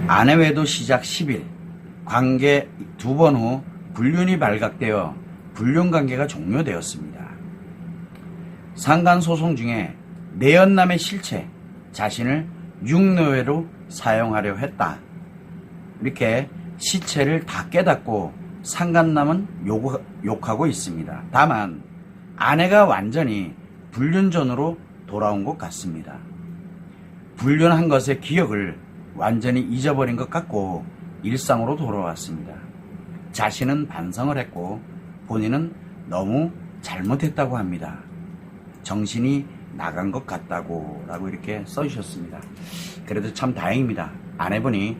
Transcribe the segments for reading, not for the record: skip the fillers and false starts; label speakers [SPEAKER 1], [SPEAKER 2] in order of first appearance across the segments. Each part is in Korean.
[SPEAKER 1] 아내 외도 시작 10일, 관계 2번 후 불륜이 발각되어 불륜관계가 종료되었습니다. 상간소송 중에 내연남의 실체, 자신을 육노예로 사용하려 했다. 이렇게 시체를 다 깨닫고 상간남은 욕하고 있습니다. 다만 아내가 완전히 불륜전으로 돌아온 것 같습니다. 불륜한 것의 기억을 완전히 잊어버린 것 같고 일상으로 돌아왔습니다. 자신은 반성을 했고 본인은 너무 잘못했다고 합니다. 정신이 나간 것 같다고 라고 이렇게 써주셨습니다. 그래도 참 다행입니다. 아내분이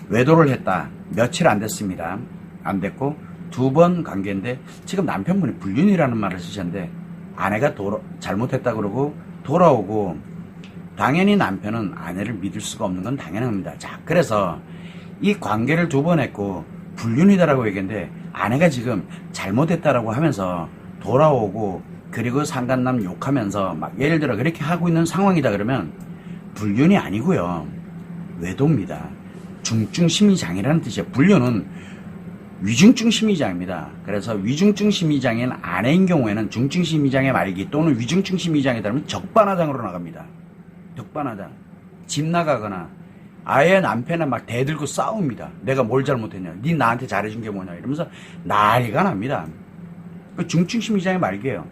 [SPEAKER 1] 외도를 했다. 며칠 안 됐습니다. 안 됐고 2번 관계인데 지금 남편분이 불륜이라는 말을 쓰셨는데 아내가 잘못했다 그러고 돌아오고 당연히 남편은 아내를 믿을 수가 없는 건 당연합니다. 자, 그래서 이 관계를 2번 했고 불륜이다라고 얘기했는데 아내가 지금 잘못했다라고 하면서 돌아오고 그리고 상간남 욕하면서 막 예를 들어 그렇게 하고 있는 상황이다 그러면 불륜이 아니고요. 외도입니다. 중증 심리장애라는 뜻이에요. 불륜은 위중증 심리장애입니다. 그래서 위중증 심리장애는 아내인 경우에는 중증 심리장애 말기 또는 위중증 심리장애다 그러면 적반하장으로 나갑니다. 적반하장. 집 나가거나 아예 남편에 막 대들고 싸웁니다. 내가 뭘 잘못했냐. 네 나한테 잘해준 게 뭐냐 이러면서 난리가 납니다. 그 중증 심리장애 말기예요.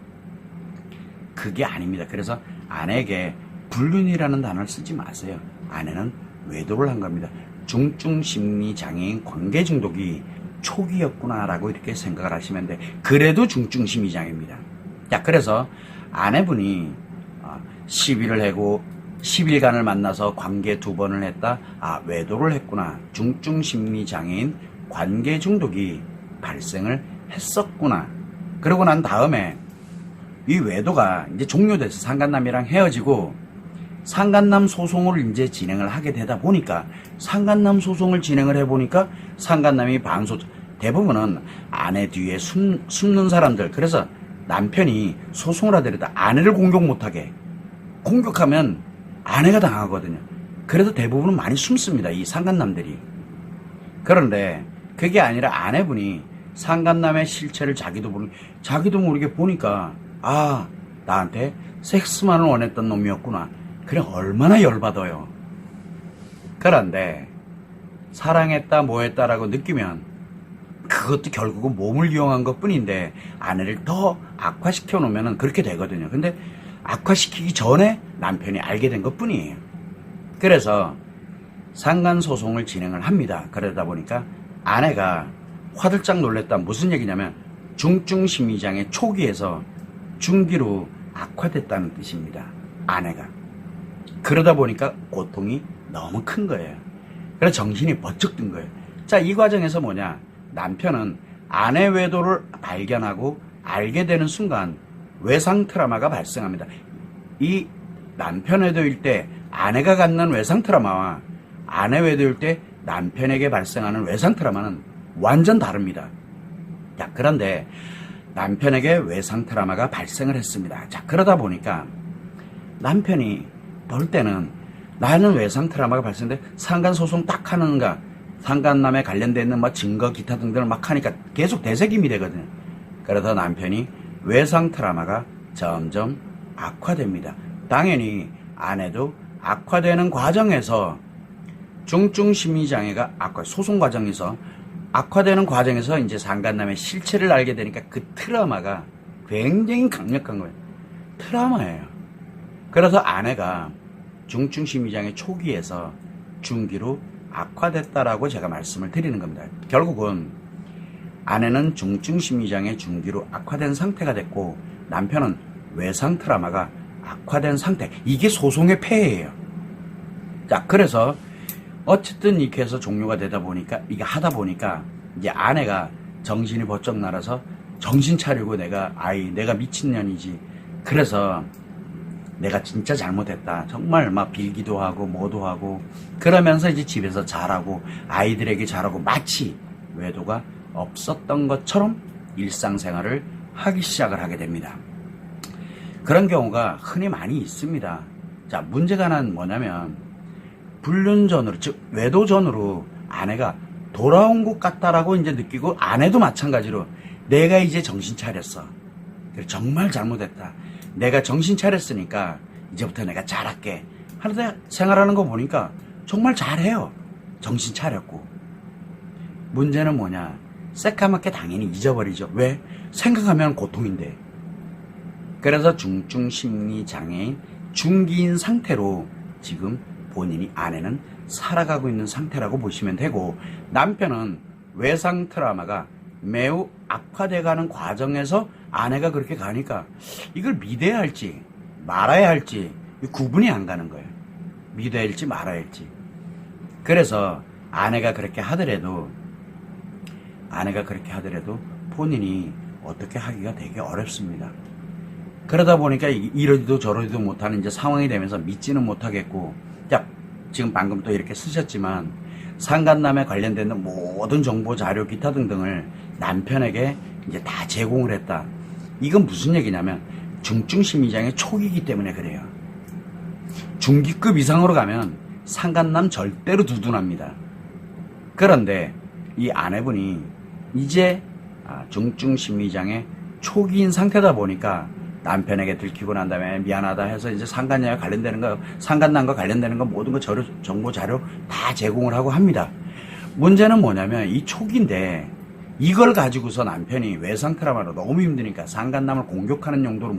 [SPEAKER 1] 그게 아닙니다. 그래서 아내에게 불륜이라는 단어를 쓰지 마세요. 아내는 외도를 한 겁니다. 중증 심리장애인 관계 중독이 초기였구나라고 이렇게 생각을 하시면 돼. 그래도 중증 심리장애입니다. 자, 그래서 아내분이 10일을 하고 10일간을 만나서 관계 2번을 했다. 외도를 했구나. 중증 심리장애인 관계 중독이 발생을 했었구나. 그러고 난 다음에 이 외도가 이제 종료돼서 상간남이랑 헤어지고 상간남 소송을 이제 진행을 하게 되다 보니까 상간남 소송을 진행을 해보니까 상간남이 대부분은 아내 뒤에 숨는 사람들. 그래서 남편이 소송을 하더라도 아내를 공격 못하게 공격하면 아내가 당하거든요. 그래서 대부분은 많이 숨습니다. 이 상간남들이. 그런데 그게 아니라 아내분이 상간남의 실체를 자기도 모르게 보니까 나한테 섹스만을 원했던 놈이었구나. 그래 얼마나 열받아요. 그런데 사랑했다 뭐했다라고 느끼면 그것도 결국은 몸을 이용한 것 뿐인데 아내를 더 악화시켜 놓으면 그렇게 되거든요. 근데 악화시키기 전에 남편이 알게 된 것 뿐이에요. 그래서 상간소송을 진행을 합니다. 그러다 보니까 아내가 화들짝 놀랬다. 무슨 얘기냐면 중증 심리장애 초기에서 중기로 악화됐다는 뜻입니다. 아내가. 그러다 보니까 고통이 너무 큰 거예요. 그래서 정신이 번쩍 든 거예요. 자, 이 과정에서 뭐냐? 남편은 아내 외도를 발견하고 알게 되는 순간 외상 트라우마가 발생합니다. 이 남편 외도일 때 아내가 갖는 외상 트라우마와 아내 외도일 때 남편에게 발생하는 외상 트라우마는 완전 다릅니다. 자, 그런데 남편에게 외상 트라우마가 발생을 했습니다. 자, 그러다 보니까 남편이 볼 때는 나는 외상 트라우마가 발생했는데 상간소송 딱 하는가 상간남에 관련되어 있는 증거 기타 등등을 막 하니까 계속 되새김이 되거든요. 그래서 남편이 외상 트라우마가 점점 악화됩니다. 당연히 아내도 악화되는 과정에서 중증 심리장애가 소송 과정에서 악화되는 과정에서 이제 상간남의 실체를 알게 되니까 그 트라우마가 굉장히 강력한 거예요. 트라우마예요. 그래서 아내가 중증 심리장애 초기에서 중기로 악화됐다라고 제가 말씀을 드리는 겁니다. 결국은 아내는 중증 심리장애 중기로 악화된 상태가 됐고 남편은 외상 트라우마가 악화된 상태. 이게 소송의 폐해예요. 자, 그래서 어쨌든 이렇게 해서 종료가 되다 보니까 이게 하다 보니까 이제 아내가 정신이 번쩍 날아서 정신 차리고 내가 미친년이지. 그래서 내가 진짜 잘못했다. 정말 막 빌기도 하고 뭐도 하고 그러면서 이제 집에서 잘하고 아이들에게 잘하고 마치 외도가 없었던 것처럼 일상생활을 하기 시작을 하게 됩니다. 그런 경우가 흔히 많이 있습니다. 자, 문제가 난 뭐냐면 불륜 전으로, 즉 외도 전으로 아내가 돌아온 것 같다라고 이제 느끼고, 아내도 마찬가지로 내가 이제 정신 차렸어. 정말 잘못했다. 내가 정신 차렸으니까 이제부터 내가 잘할게. 하는데 생활하는 거 보니까 정말 잘해요. 정신 차렸고. 문제는 뭐냐? 새까맣게 당연히 잊어버리죠. 왜? 생각하면 고통인데. 그래서 중증심리장애인 중기인 상태로 지금 본인이, 아내는 살아가고 있는 상태라고 보시면 되고, 남편은 외상 트라우마가 매우 악화돼가는 과정에서 아내가 그렇게 가니까 이걸 믿어야 할지 말아야 할지 구분이 안 가는 거예요. 믿어야 할지 말아야 할지. 그래서 아내가 그렇게 하더라도 본인이 어떻게 하기가 되게 어렵습니다. 그러다 보니까 이러지도 저러지도 못하는 이제 상황이 되면서 믿지는 못하겠고, 자, 지금 방금 또 이렇게 쓰셨지만 상간남에 관련된 모든 정보, 자료, 기타 등등을 남편에게 이제 다 제공을 했다. 이건 무슨 얘기냐면 중증심리장애 초기이기 때문에 그래요. 중기급 이상으로 가면 상간남 절대로 두둔합니다. 그런데 이 아내분이 이제 중증심리장애 초기인 상태다 보니까 남편에게 들키고 난 다음에 미안하다 해서 이제 상간남과 관련되는 거 모든 거 정보 자료 다 제공을 하고 합니다. 문제는 뭐냐면 이 초기인데 이걸 가지고서 남편이 외상 트라우마로 너무 힘드니까 상간남을 공격하는 용도로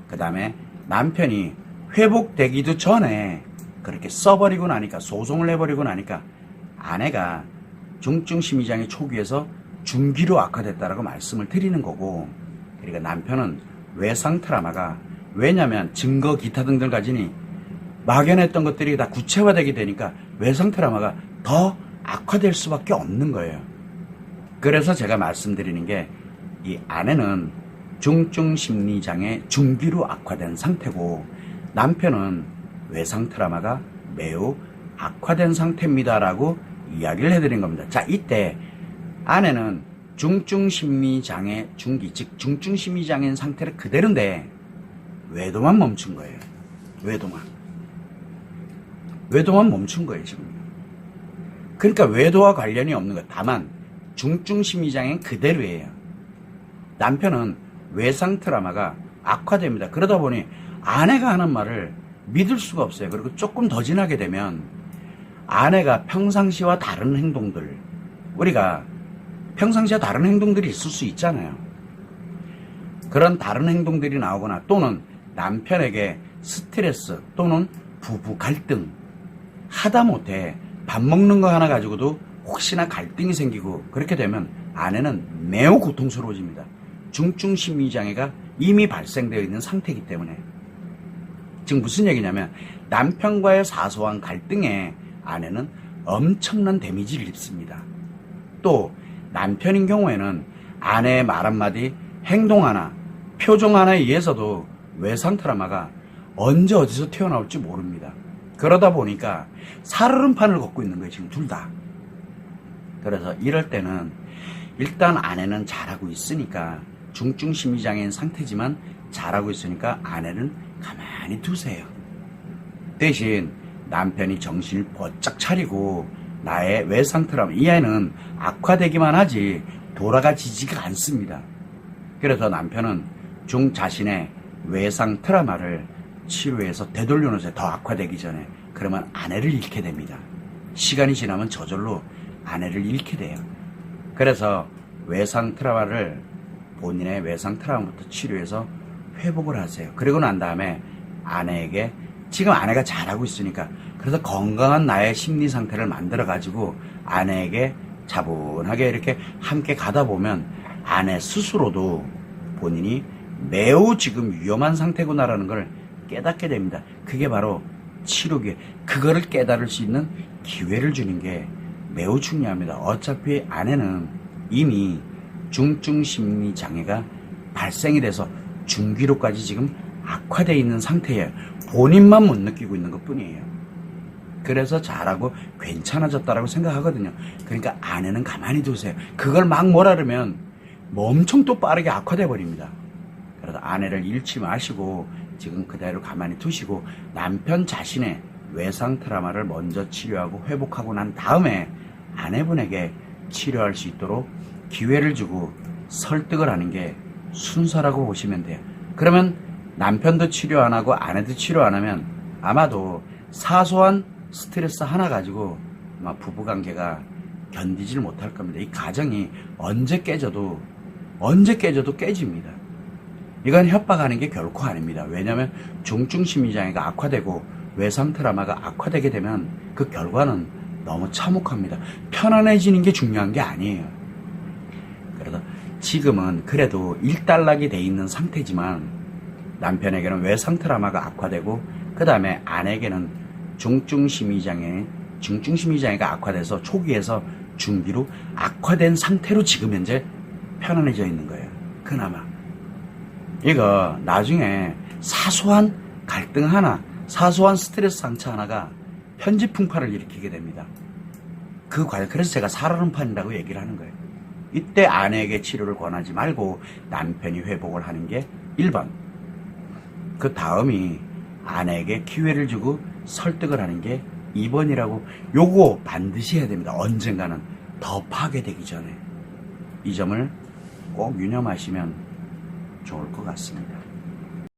[SPEAKER 1] 그 다음에 남편이 회복되기도 전에 그렇게 써버리고 나니까, 소송을 해버리고 나니까 아내가 중증심리장애 초기에서 중기로 악화됐다라고 말씀을 드리는 거고, 그러니까 남편은 외상 트라우마가, 왜냐면 증거 기타 등등 가지니 막연했던 것들이 다 구체화되게 되니까 외상 트라우마가 더 악화될 수밖에 없는 거예요. 그래서 제가 말씀드리는 게, 이 아내는 중증심리장애 중기로 악화된 상태고 남편은 외상 트라우마가 매우 악화된 상태입니다라고 이야기를 해드린 겁니다. 자, 이때 아내는 중증심리장애 중기, 즉 중증심리장애인 상태를 그대로인데 외도만 멈춘 거예요. 외도만 멈춘 거예요, 지금. 그러니까 외도와 관련이 없는 거예요. 다만 중증심리장애는 그대로예요. 남편은 외상 트라우마가 악화됩니다. 그러다 보니 아내가 하는 말을 믿을 수가 없어요. 그리고 조금 더 지나게 되면 아내가 평상시와 다른 행동들, 우리가 평상시와 다른 행동들이 있을 수 있잖아요. 그런 다른 행동들이 나오거나, 또는 남편에게 스트레스 또는 부부 갈등, 하다못해 밥 먹는 거 하나 가지고도 혹시나 갈등이 생기고, 그렇게 되면 아내는 매우 고통스러워집니다. 중증심리장애가 이미 발생되어 있는 상태이기 때문에. 지금 무슨 얘기냐면 남편과의 사소한 갈등에 아내는 엄청난 데미지를 입습니다. 또 남편인 경우에는 아내의 말 한마디, 행동 하나, 표정 하나에 의해서도 외상 트라우마가 언제 어디서 튀어나올지 모릅니다. 그러다 보니까 살얼음판을 걷고 있는 거예요, 지금 둘 다. 그래서 이럴 때는 일단 아내는 잘하고 있으니까, 중증심리장애인 상태지만 잘하고 있으니까 아내는 가만히 두세요. 대신 남편이 정신을 바짝 차리고 나의 외상 트라우마, 이 아이는 악화되기만 하지 돌아가지지가 않습니다. 그래서 남편은 자신의 외상 트라우마를 치료해서 되돌려 놓으세요. 더 악화되기 전에. 그러면 아내를 잃게 됩니다. 시간이 지나면 저절로 아내를 잃게 돼요. 그래서 외상 트라우마를, 본인의 외상 트라우마부터 치료해서 회복을 하세요. 그리고 난 다음에 아내에게, 지금 아내가 잘하고 있으니까, 그래서 건강한 나의 심리 상태를 만들어 가지고 아내에게 차분하게 이렇게 함께 가다 보면 아내 스스로도 본인이 매우 지금 위험한 상태구나라는 걸 깨닫게 됩니다. 그게 바로 치료기회, 그거를 깨달을 수 있는 기회를 주는 게 매우 중요합니다. 어차피 아내는 이미 중증심리장애가 발생이 돼서 중기로까지 지금 악화되어 있는 상태예요. 본인만 못 느끼고 있는 것 뿐이에요. 그래서 잘하고 괜찮아졌다라고 생각하거든요. 그러니까 아내는 가만히 두세요. 그걸 막 뭐라 그러면 엄청 또 빠르게 악화돼 버립니다. 그래서 아내를 잃지 마시고 지금 그대로 가만히 두시고, 남편 자신의 외상 트라우마를 먼저 치료하고 회복하고 난 다음에 아내분에게 치료할 수 있도록 기회를 주고 설득을 하는 게 순서라고 보시면 돼요. 그러면 남편도 치료 안 하고 아내도 치료 안 하면 아마도 사소한 스트레스 하나 가지고 아마 부부관계가 견디질 못할 겁니다. 이 가정이 언제 깨져도 깨집니다. 이건 협박하는 게 결코 아닙니다. 왜냐하면 중증심리장애가 악화되고 외상 트라우마가 악화되게 되면 그 결과는 너무 참혹합니다. 편안해지는 게 중요한 게 아니에요. 그래서 지금은 그래도 일단락이 돼 있는 상태지만 남편에게는 외상 트라우마가 악화되고 그 다음에 아내에게는 중증심리장애가 악화돼서 초기에서 중기로 악화된 상태로 지금 현재 편안해져 있는 거예요. 그나마. 이거 나중에 사소한 갈등 하나, 사소한 스트레스 상처 하나가 편지풍파를 일으키게 됩니다. 그래서 제가 살얼음판이라고 얘기를 하는 거예요. 이때 아내에게 치료를 권하지 말고 남편이 회복을 하는 게 1번. 그 다음이 아내에게 기회를 주고 설득을 하는 게 2번이라고 요거 반드시 해야 됩니다. 언젠가는 더 파괴되기 전에. 이 점을 꼭 유념하시면 좋을 것 같습니다.